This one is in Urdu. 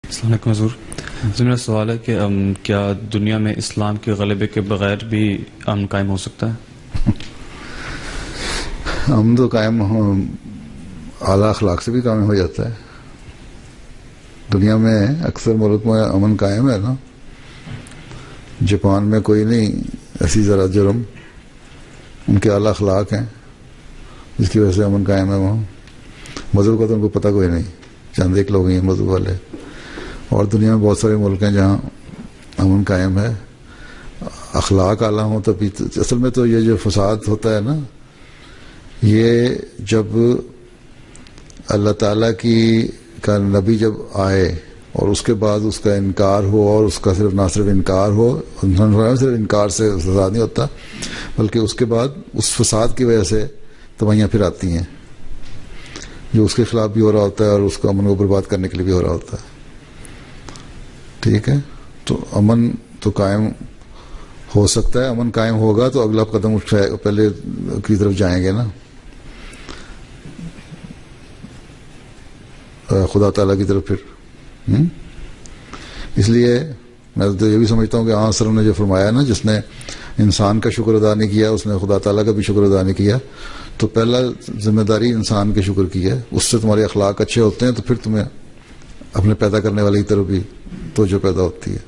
السلام علیکم حضور. میرا سوال ہے کہ کیا دنیا میں اسلام کے غلبے کے بغیر بھی امن قائم ہو سکتا ہے؟ امن تو قائم اعلیٰ اخلاق سے بھی قائم ہو جاتا ہے. دنیا میں اکثر ملک میں امن قائم ہے نا. جاپان میں کوئی نہیں ایسی ذرا جرم، ان کے اعلیٰ اخلاق ہیں جس کی وجہ سے امن قائم ہے. وہاں مذہب کا تو ان کو پتہ کوئی نہیں، چند ایک لوگ ہیں مذہب والے. اور دنیا میں بہت سارے ملک ہیں جہاں امن قائم ہے. اخلاق اعلیٰ ہوں تو اصل میں تو یہ جو فساد ہوتا ہے نا، یہ جب اللہ تعالیٰ کا نبی جب آئے اور اس کے بعد اس کا انکار ہو، اور اس کا نہ صرف انکار ہو، صرف انکار سے فساد نہیں ہوتا، بلکہ اس کے بعد اس فساد کی وجہ سے تباہیاں پھر آتی ہیں جو اس کے خلاف بھی ہو رہا ہوتا ہے اور اس کو امن کو برباد کرنے کے لیے بھی ہو رہا ہوتا ہے. ٹھیک ہے، تو امن تو قائم ہو سکتا ہے. امن قائم ہوگا تو اگلا قدم پہلے کی طرف جائیں گے نا، خدا تعالیٰ کی طرف. پھر اس لیے میں تو یہ بھی سمجھتا ہوں کہ آن سلم نے جو فرمایا نا، جس نے انسان کا شکر ادا نہیں کیا اس نے خدا تعالیٰ کا بھی شکر ادا نہیں کیا. تو پہلا ذمہ داری انسان کے شکر کی ہے. اس سے تمہارے اخلاق اچھے ہوتے ہیں تو پھر تمہیں اپنے پیدا کرنے والے کی طرف بھی توجہ پیدا ہوتی ہے.